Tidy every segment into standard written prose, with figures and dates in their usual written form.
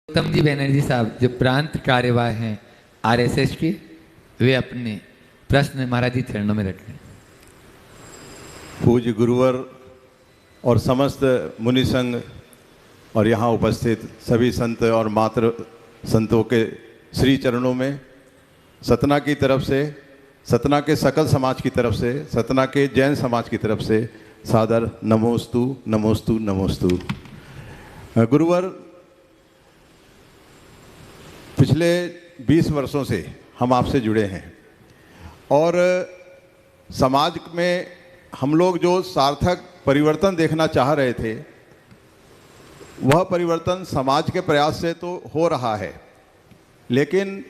उत्तम जी बनर्जी साहब जो प्रांत कार्यवाह हैं आरएसएस के, वे अपने प्रश्न महाराज जी चरणों में रखें। पूज्य गुरुवर और समस्त मुनि संघ और यहाँ उपस्थित सभी संत और मात्र संतों के श्री चरणों में सतना की तरफ से, सतना के सकल समाज की तरफ से, सतना के जैन समाज की तरफ से सादर नमोस्तु नमोस्तु नमोस्तु। गुरुवर, पिछले 20 वर्षों से हम आपसे जुड़े हैं और समाज में हम लोग जो सार्थक परिवर्तन देखना चाह रहे थे, वह परिवर्तन समाज के प्रयास से तो हो रहा है, लेकिन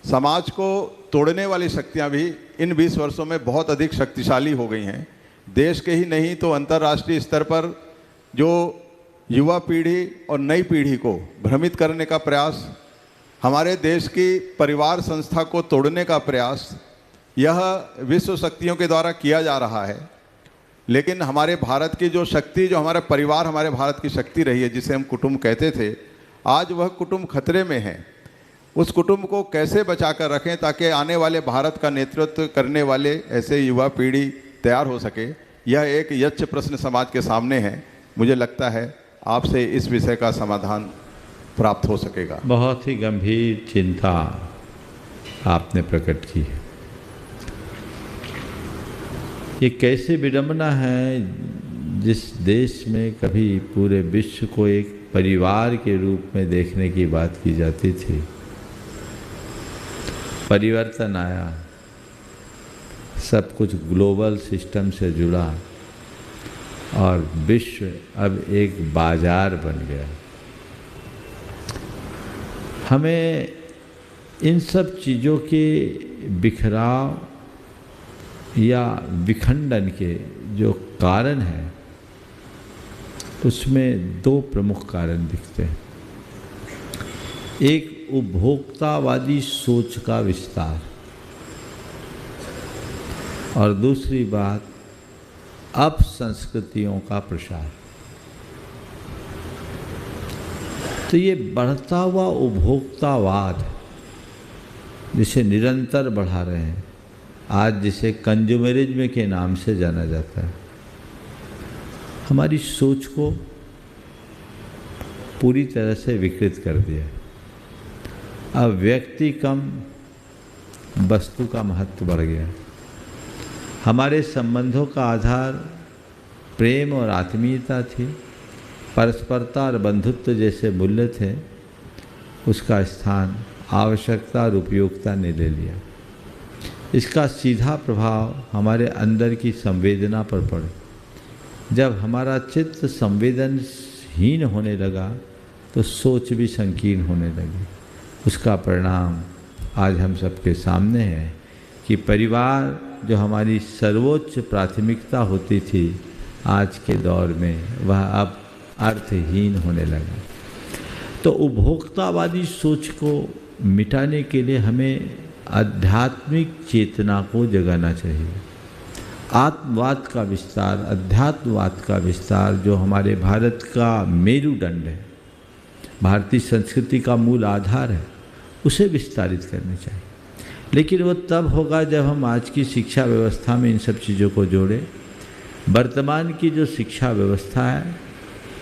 समाज को तोड़ने वाली शक्तियां भी इन 20 वर्षों में बहुत अधिक शक्तिशाली हो गई हैं। देश के ही नहीं तो अंतर्राष्ट्रीय स्तर पर जो युवा पीढ़ी और नई पीढ़ी को भ्रमित करने का प्रयास, हमारे देश की परिवार संस्था को तोड़ने का प्रयास, यह विश्व शक्तियों के द्वारा किया जा रहा है। लेकिन हमारे भारत की जो शक्ति, जो हमारा परिवार हमारे भारत की शक्ति रही है, जिसे हम कुटुंब कहते थे, आज वह कुटुंब खतरे में है। उस कुटुंब को कैसे बचा कर रखें ताकि आने वाले भारत का नेतृत्व करने वाले ऐसे युवा पीढ़ी तैयार हो सके, यह एक यच्छ प्रश्न समाज के सामने है। मुझे लगता है आपसे इस विषय का समाधान प्राप्त हो सकेगा। बहुत ही गंभीर चिंता आपने प्रकट की है। ये कैसे विडंबना है, जिस देश में कभी पूरे विश्व को एक परिवार के रूप में देखने की बात की जाती थी, परिवर्तन आया, सब कुछ ग्लोबल सिस्टम से जुड़ा और विश्व अब एक बाजार बन गया। हमें इन सब चीज़ों के बिखराव या विखंडन के जो कारण हैं, उसमें दो प्रमुख कारण दिखते हैं। एक उपभोक्तावादी सोच का विस्तार और दूसरी बात अपसंस्कृतियों का प्रसार। तो ये बढ़ता हुआ उपभोक्तावाद, जिसे निरंतर बढ़ा रहे हैं, आज जिसे कंज्यूमरिज्म के नाम से जाना जाता है, हमारी सोच को पूरी तरह से विकृत कर दिया। अब व्यक्ति कम, वस्तु का महत्व बढ़ गया। हमारे संबंधों का आधार प्रेम और आत्मीयता थी, परस्परता और बंधुत्व जैसे मूल्य थे, उसका स्थान आवश्यकता और उपयोगिता ने ले लिया। इसका सीधा प्रभाव हमारे अंदर की संवेदना पर पड़े। जब हमारा चित्त संवेदनहीन होने लगा तो सोच भी संकीर्ण होने लगी। उसका परिणाम आज हम सबके सामने है कि परिवार जो हमारी सर्वोच्च प्राथमिकता होती थी, आज के दौर में वह अब अर्थहीन होने लगा। तो उपभोक्तावादी सोच को मिटाने के लिए हमें आध्यात्मिक चेतना को जगाना चाहिए। आत्मवाद का विस्तार, अध्यात्मवाद का विस्तार, जो हमारे भारत का मेरुदंड है, भारतीय संस्कृति का मूल आधार है, उसे विस्तारित करनी चाहिए। लेकिन वो तब होगा जब हम आज की शिक्षा व्यवस्था में इन सब चीज़ों को जोड़ें। वर्तमान की जो शिक्षा व्यवस्था है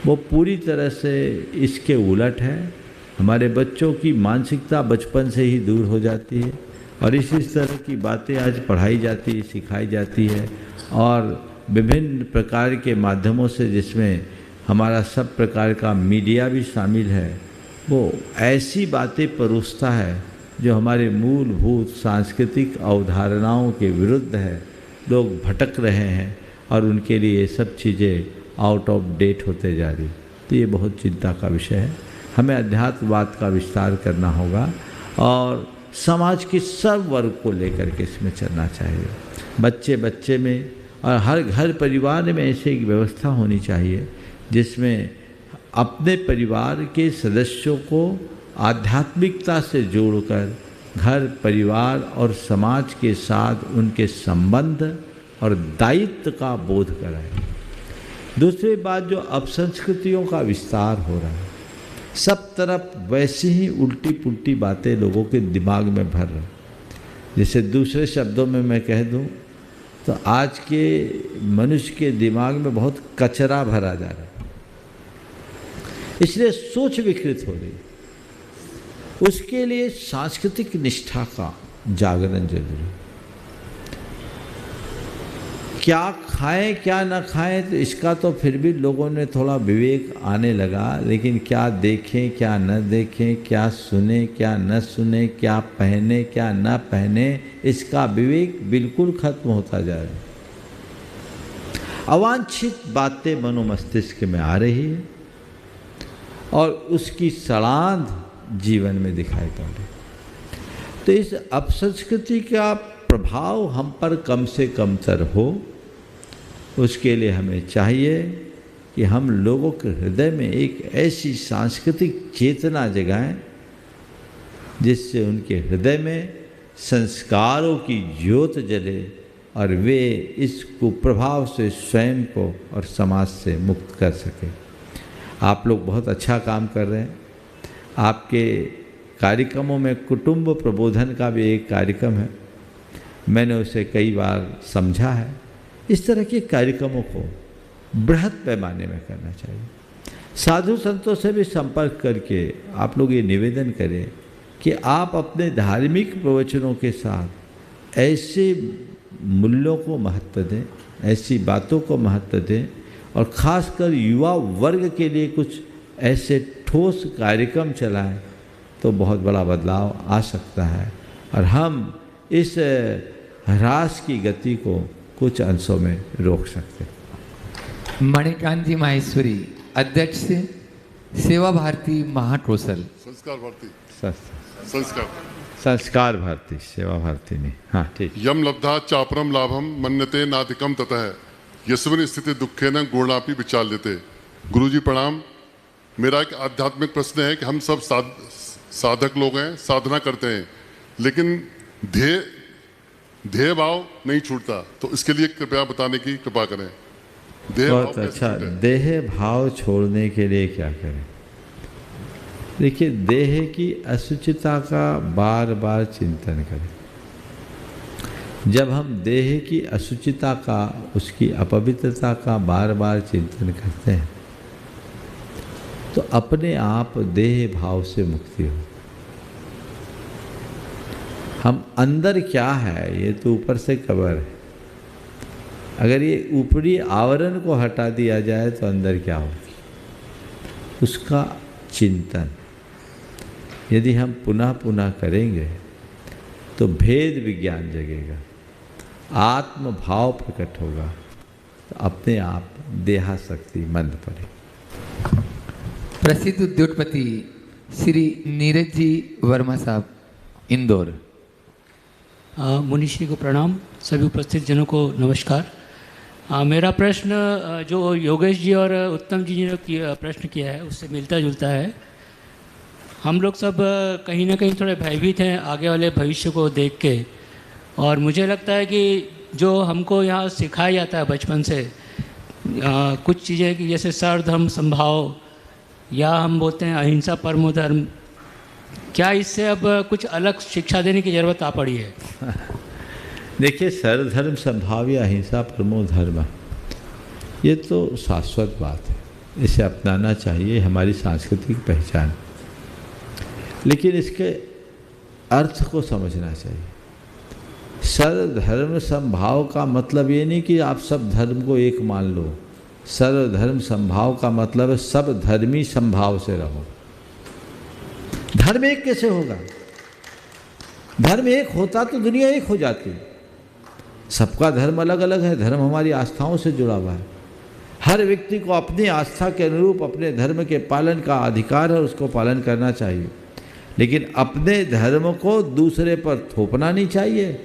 वो पूरी तरह से इसके उलट है। हमारे बच्चों की मानसिकता बचपन से ही दूर हो जाती है और इस तरह की बातें आज पढ़ाई जाती है, सिखाई जाती है, और विभिन्न प्रकार के माध्यमों से, जिसमें हमारा सब प्रकार का मीडिया भी शामिल है, वो ऐसी बातें परोसता है जो हमारे मूलभूत सांस्कृतिक अवधारणाओं के विरुद्ध है। लोग भटक रहे हैं और उनके लिए ये सब चीज़ें आउट ऑफ डेट होते जा रही। तो ये बहुत चिंता का विषय है। हमें अध्यात्मवाद का विस्तार करना होगा और समाज के सब वर्ग को लेकर के इसमें चलना चाहिए। बच्चे बच्चे में और हर घर परिवार में ऐसी एक व्यवस्था होनी चाहिए जिसमें अपने परिवार के सदस्यों को आध्यात्मिकता से जोड़कर घर परिवार और समाज के साथ उनके संबंध और दायित्व का बोध कराएं। दूसरी बात, जो अपसंस्कृतियों का विस्तार हो रहा है, सब तरफ वैसी ही उल्टी पुल्टी बातें लोगों के दिमाग में भर रहे। जैसे दूसरे शब्दों में मैं कह दूं तो आज के मनुष्य के दिमाग में बहुत कचरा भरा जा रहा है, इसलिए सोच विकृत हो रही है। उसके लिए सांस्कृतिक निष्ठा का जागरण जरूरी है। क्या खाएं क्या न खाएं तो इसका तो फिर भी लोगों ने थोड़ा विवेक आने लगा, लेकिन क्या देखें क्या न देखें, क्या सुने क्या न सुने, क्या पहने क्या न पहने, इसका विवेक बिल्कुल खत्म होता जा रहा है। अवांछित बातें मनो मस्तिष्क में आ रही है और उसकी सड़ांध जीवन में दिखाई पड़ रही। तो इस अपसंस्कृति का प्रभाव हम पर कम से कम तर हो, उसके लिए हमें चाहिए कि हम लोगों के हृदय में एक ऐसी सांस्कृतिक चेतना जगाएं जिससे उनके हृदय में संस्कारों की ज्योत जले और वे इस कुप्रभाव से स्वयं को और समाज से मुक्त कर सकें। आप लोग बहुत अच्छा काम कर रहे हैं। आपके कार्यक्रमों में कुटुंब प्रबोधन का भी एक कार्यक्रम है, मैंने उसे कई बार समझा है। इस तरह के कार्यक्रमों को बृहद पैमाने में करना चाहिए। साधु संतों से भी संपर्क करके आप लोग ये निवेदन करें कि आप अपने धार्मिक प्रवचनों के साथ ऐसे मूल्यों को महत्व दें, ऐसी बातों को महत्व दें और ख़ासकर युवा वर्ग के लिए कुछ ऐसे ठोस कार्यक्रम चलाएं तो बहुत बड़ा बदलाव आ सकता है और हम इस ह्रास की गति को कुछ अंशों में रोक सकते हैं। मणिकांत जी माहेश्वरी, अध्यक्ष सेवा भारती महाकोशल। संस्कार भारती सेवा भारती नहीं, हाँ ठीक। यम लब्धा चापरम लाभम मन्यते नाधिकम ततः यस्मिन् स्थिति दुखे न गुणापि विचार लेते। गुरुजी प्रणाम। मेरा एक आध्यात्मिक प्रश्न है कि हम सब साधक लोग हैं, साधना करते हैं, लेकिन ध्येय भाव नहीं छूटता, तो इसके लिए कृपया बताने की कृपा करें। बहुत अच्छा। देह भाव छोड़ने के लिए क्या करें? देखिए, देह की असुचिता का बार बार चिंतन करें। जब हम देह की असुचिता का, उसकी अपवित्रता का बार बार चिंतन करते हैं तो अपने आप देह भाव से मुक्ति हो। हम अंदर क्या है ये तो ऊपर से कवर है, अगर ये ऊपरी आवरण को हटा दिया जाए तो अंदर क्या होगी, उसका चिंतन यदि हम पुनः पुनः करेंगे तो भेद विज्ञान जगेगा, आत्म भाव प्रकट होगा, तो अपने आप देहाशक्ति मंद पड़ेगी। प्रसिद्ध उद्योगपति श्री नीरज जी वर्मा साहब, इंदौर। मुनीश्री को प्रणाम, सभी उपस्थित जनों को नमस्कार। मेरा प्रश्न जो योगेश जी और उत्तम जी ने प्रश्न किया है उससे मिलता जुलता है। हम लोग सब कहीं ना कहीं थोड़े भयभीत हैं आगे वाले भविष्य को देख के, और मुझे लगता है कि जो हमको यहाँ सिखाया जाता है बचपन से कुछ चीज़ें कि जैसे सर्वधर्म संभाव या हम बोलते हैं अहिंसा परमो धर्म, क्या इससे अब कुछ अलग शिक्षा देने की ज़रूरत आ पड़ी है? देखिए, सर्वधर्म संभाव या अहिंसा परमो धर्म, ये तो शाश्वत बात है, इसे अपनाना चाहिए, हमारी सांस्कृतिक पहचान। लेकिन इसके अर्थ को समझना चाहिए। सर्वधर्म संभाव का मतलब ये नहीं कि आप सब धर्म को एक मान लो। सर्वधर्म संभाव का मतलब है सब धर्मी संभाव से रहो। धर्म एक कैसे होगा? धर्म एक होता तो दुनिया एक हो जाती। सबका धर्म अलग अलग है, धर्म हमारी आस्थाओं से जुड़ा हुआ है। हर व्यक्ति को अपनी आस्था के अनुरूप अपने धर्म के पालन का अधिकार है, उसको पालन करना चाहिए, लेकिन अपने धर्म को दूसरे पर थोपना नहीं चाहिए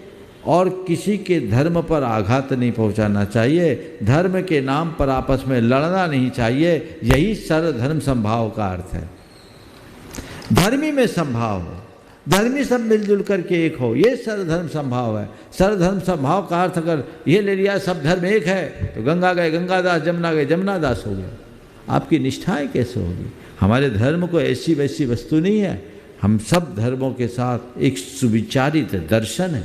और किसी के धर्म पर आघात नहीं पहुंचाना चाहिए। धर्म के नाम पर आपस में लड़ना नहीं चाहिए। यही सर्वधर्म संभाव का अर्थ है। धर्मी में संभाव हो, धर्मी सब मिलजुल करके एक हो, ये सर्वधर्म संभाव है। सर्वधर्म संभाव का अर्थ अगर ये ले लिया सब धर्म एक है तो गंगा गए गंगादास, जमुना गए जमुनादास हो गए। आपकी निष्ठाएं कैसे होगी? हमारे धर्म को ऐसी वैसी वस्तु नहीं है। हम सब धर्मों के साथ एक सुविचारित दर्शन है,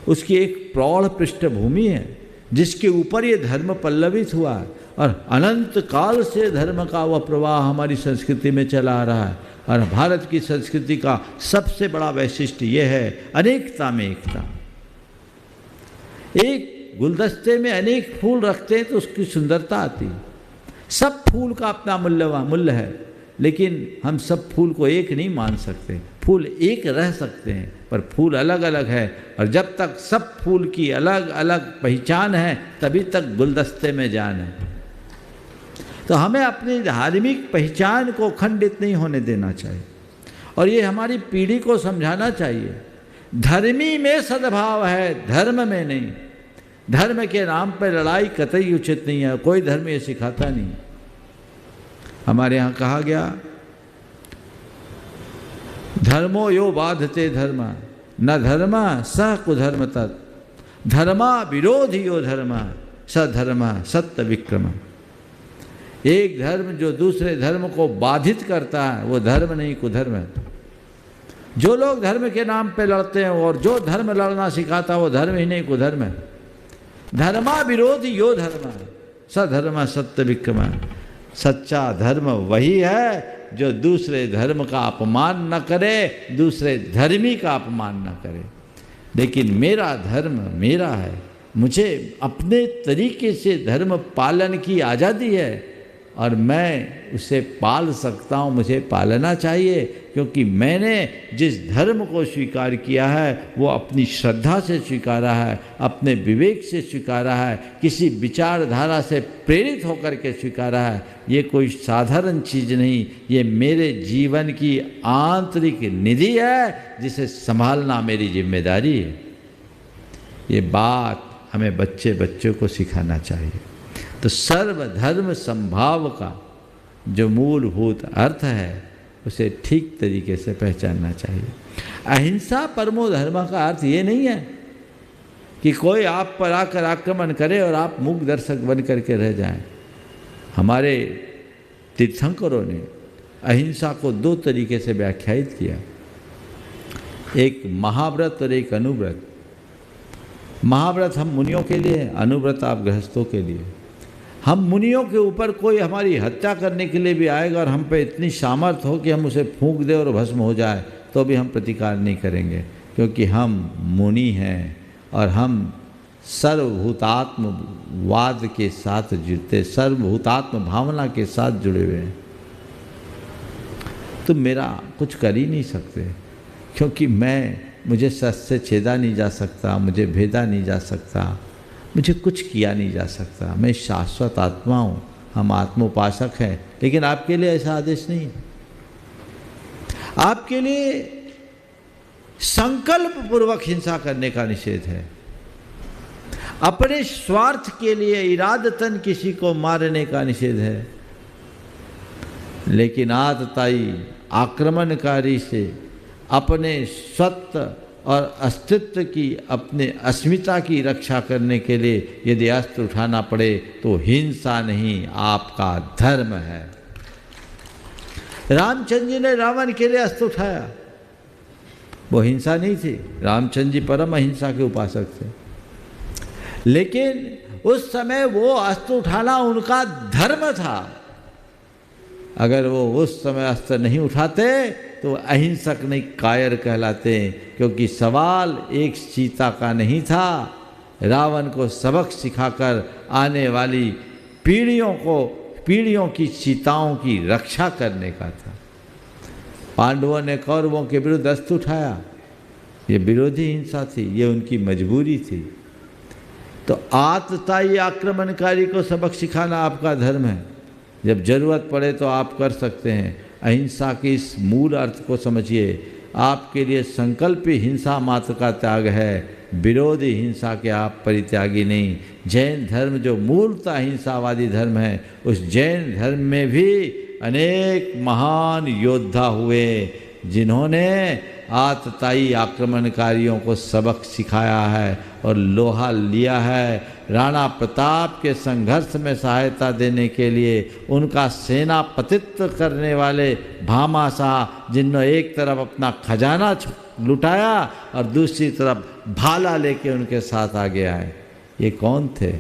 उसकी एक प्रौढ़ पृष्ठभूमि है जिसके ऊपर ये धर्म पल्लवित हुआ है, और अनंत काल से धर्म का वह प्रवाह हमारी संस्कृति में चला आ रहा है। और भारत की संस्कृति का सबसे बड़ा वैशिष्ट्य यह है अनेकता में एकता। एक गुलदस्ते में अनेक फूल रखते हैं तो उसकी सुंदरता आती है। सब फूल का अपना मूल्य है, लेकिन हम सब फूल को एक नहीं मान सकते। फूल एक रह सकते हैं पर फूल अलग अलग है, और जब तक सब फूल की अलग अलग पहचान है तभी तक गुलदस्ते में जान है। तो हमें अपनी धार्मिक पहचान को खंडित नहीं होने देना चाहिए, और ये हमारी पीढ़ी को समझाना चाहिए। धर्मी में सद्भाव है, धर्म में नहीं। धर्म के नाम पर लड़ाई कतई उचित नहीं है, कोई धर्म ये सिखाता नहीं। हमारे यहाँ कहा गया, धर्मो यो बाधते धर्म न धर्म स कुधर्म तत्, धर्मा विरोधी यो धर्म स धर्म सत्य विक्रम। एक धर्म जो दूसरे धर्म को बाधित करता है वो धर्म नहीं कुधर्म है। जो लोग धर्म के नाम पे लड़ते हैं और जो धर्म लड़ना सिखाता है वो धर्म ही नहीं कुधर्म है। धर्मा विरोधी यो धर्म स धर्म सत्य विक्रम। सच्चा धर्म वही है जो दूसरे धर्म का अपमान न करे, दूसरे धर्मी का अपमान न करे। लेकिन मेरा धर्म मेरा है, मुझे अपने तरीके से धर्म पालन की आज़ादी है और मैं उसे पाल सकता हूँ, मुझे पालना चाहिए, क्योंकि मैंने जिस धर्म को स्वीकार किया है वो अपनी श्रद्धा से स्वीकारा है, अपने विवेक से स्वीकारा है, किसी विचारधारा से प्रेरित होकर के स्वीकारा है। ये कोई साधारण चीज़ नहीं, ये मेरे जीवन की आंतरिक निधि है जिसे संभालना मेरी जिम्मेदारी है। ये बात हमें बच्चों को सिखाना चाहिए। तो सर्वधर्म संभाव का जो मूलभूत अर्थ है उसे ठीक तरीके से पहचानना चाहिए। अहिंसा परमो धर्म का अर्थ ये नहीं है कि कोई आप पर आकर आक्रमण करे और आप मूक दर्शक बन करके रह जाएं। हमारे तीर्थंकरों ने अहिंसा को दो तरीके से व्याख्यायित किया, एक महाव्रत और एक अनुव्रत। महाव्रत हम मुनियों के लिए, अनुव्रत आप गृहस्थों के लिए। हम मुनियों के ऊपर कोई हमारी हत्या करने के लिए भी आएगा और हम पे इतनी सामर्थ्य हो कि हम उसे फूंक दे और भस्म हो जाए तो भी हम प्रतिकार नहीं करेंगे, क्योंकि हम मुनि हैं और हम सर्वभूतात्मवाद के साथ जुड़ते, सर्वभूतात्म भावना के साथ जुड़े हुए हैं। तो मेरा कुछ कर ही नहीं सकते, क्योंकि मुझे सच से छेदा नहीं जा सकता, मुझे भेदा नहीं जा सकता, मुझे कुछ किया नहीं जा सकता। मैं शाश्वत आत्मा हूँ, हम आत्मोपासक हैं। लेकिन आपके लिए ऐसा आदेश नहीं है। आपके लिए संकल्प पूर्वक हिंसा करने का निषेध है। अपने स्वार्थ के लिए इरादतन किसी को मारने का निषेध है। लेकिन आतताई आक्रमणकारी से अपने स्वत्व और अस्तित्व की, अपने अस्मिता की रक्षा करने के लिए यदि अस्त्र उठाना पड़े तो हिंसा नहीं, आपका धर्म है। रामचंद्र जी ने रावण के लिए अस्त्र उठाया, वो हिंसा नहीं थी। रामचंद्र जी परम अहिंसा के उपासक थे, लेकिन उस समय वो अस्त्र उठाना उनका धर्म था। अगर वो उस समय अस्त्र नहीं उठाते तो अहिंसक नहीं, कायर कहलाते। क्योंकि सवाल एक सीता का नहीं था, रावण को सबक सिखाकर आने वाली पीढ़ियों की सीताओं की रक्षा करने का था। पांडवों ने कौरवों के विरुद्ध अस्त्र उठाया, ये विरोधी हिंसा थी, ये उनकी मजबूरी थी। तो आतताई आक्रमणकारी को सबक सिखाना आपका धर्म है। जब जरूरत पड़े तो आप कर सकते हैं। अहिंसा के इस मूल अर्थ को समझिए। आपके लिए संकल्प ही हिंसा मात्र का त्याग है, विरोधी हिंसा के आप परित्यागी नहीं। जैन धर्म जो मूलतः अहिंसावादी धर्म है, उस जैन धर्म में भी अनेक महान योद्धा हुए, जिन्होंने आतताई आक्रमणकारियों को सबक सिखाया है और लोहा लिया है, राणा प्रताप के संघर्ष में सहायता देने के लिए उनका सेनापतित्व करने वाले भामाशाह, जिन्होंने एक तरफ अपना खजाना लुटाया और दूसरी तरफ भाला लेके उनके साथ आगे आए। ये कौन थे?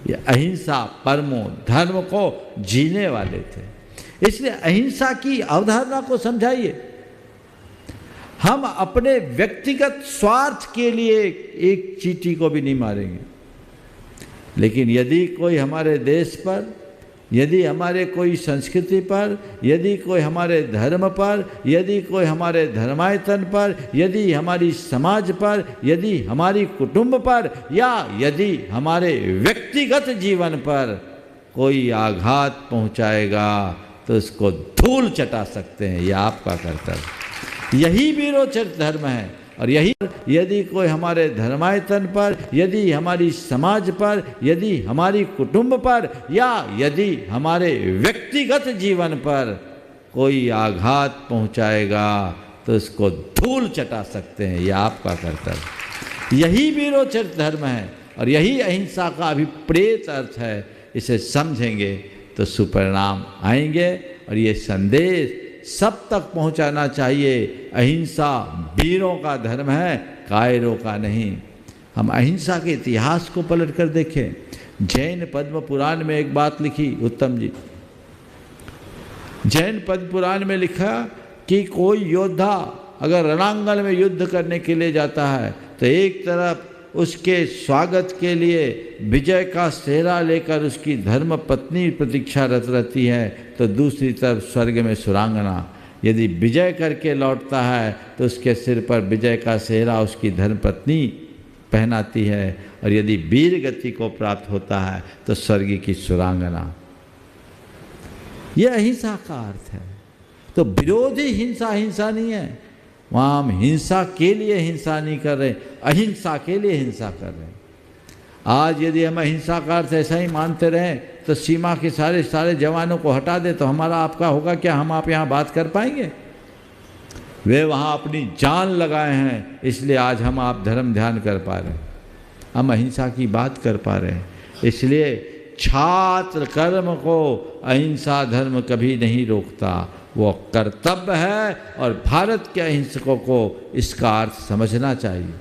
ये अहिंसा परमो धर्म को जीने वाले थे। इसलिए अहिंसा की अवधारणा को समझाइए। हम अपने व्यक्तिगत स्वार्थ के लिए एक चींटी को भी नहीं मारेंगे, लेकिन यदि कोई हमारे देश पर, यदि हमारे कोई संस्कृति पर, यदि कोई हमारे धर्म पर, यदि कोई हमारे धर्मायतन पर, यदि हमारी समाज पर, यदि हमारी कुटुंब पर, या यदि हमारे व्यक्तिगत जीवन पर कोई आघात पहुंचाएगा तो उसको धूल चटा सकते हैं। यह आपका कर्तव्य। यही वीरोचित धर्म है। और यही यदि कोई हमारे धर्मायतन पर, यदि हमारी समाज पर, यदि हमारी कुटुंब पर, या यदि हमारे व्यक्तिगत जीवन पर कोई आघात पहुंचाएगा तो उसको धूल चटा सकते हैं। यह आपका कर्तव्य। यही वीरोचित धर्म है और यही अहिंसा का अभिप्रेत अर्थ है। इसे समझेंगे तो सुपरिणाम आएंगे। और ये संदेश सब तक पहुंचाना चाहिए। अहिंसा वीरों का धर्म है, कायरों का नहीं। हम अहिंसा के इतिहास को पलट कर देखें। जैन पद्म पुराण में एक बात लिखी उत्तम जी। जैन पद्म पुराण में लिखा कि कोई योद्धा अगर रणांगण में युद्ध करने के लिए जाता है तो एक तरफ उसके स्वागत के लिए विजय का सेहरा लेकर उसकी धर्म पत्नी प्रतीक्षारत रहती है, तो दूसरी तरफ स्वर्ग में सुरांगना। यदि विजय करके लौटता है तो उसके सिर पर विजय का सेहरा उसकी धर्मपत्नी पहनाती है, और यदि वीर गति को प्राप्त होता है तो स्वर्ग की सुरांगना। यह अहिंसा का अर्थ है। तो विरोधी हिंसा हिंसा नहीं है। वहाँ हम हिंसा के लिए हिंसा नहीं कर रहे, अहिंसा के लिए हिंसा कर रहे हैं। आज यदि हम अहिंसा का अर्थ ऐसा ही मानते रहें तो सीमा के सारे जवानों को हटा दे तो हमारा आपका होगा क्या? हम आप यहाँ बात कर पाएंगे? वे वहाँ अपनी जान लगाए हैं, इसलिए आज हम आप धर्म ध्यान कर पा रहे हैं, हम अहिंसा की बात कर पा रहे हैं। इसलिए छात्र कर्म को अहिंसा धर्म कभी नहीं रोकता, वो कर्तव्य है। और भारत के अहिंसकों को इसका अर्थ समझना चाहिए,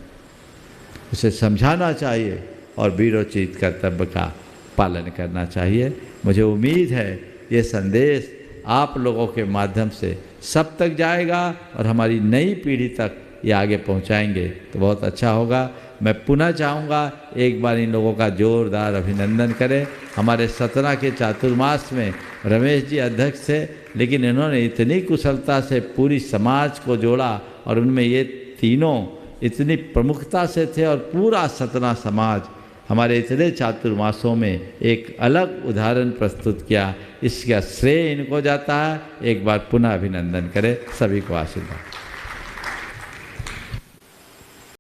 उसे समझाना चाहिए और वीरोचित कर्तव्य का पालन करना चाहिए। मुझे उम्मीद है ये संदेश आप लोगों के माध्यम से सब तक जाएगा और हमारी नई पीढ़ी तक ये आगे पहुंचाएंगे तो बहुत अच्छा होगा। मैं पुनः चाहूँगा एक बार इन लोगों का जोरदार अभिनंदन करें। हमारे सतना के चातुर्मास में रमेश जी अध्यक्ष थे, लेकिन इन्होंने इतनी कुशलता से पूरी समाज को जोड़ा और उनमें ये तीनों इतनी प्रमुखता से थे, और पूरा सतना समाज हमारे इतने चातुर्मासों में एक अलग उदाहरण प्रस्तुत किया। इसका श्रेय इनको जाता है। एक बार पुनः अभिनंदन करें। सभी को आशीर्वाद।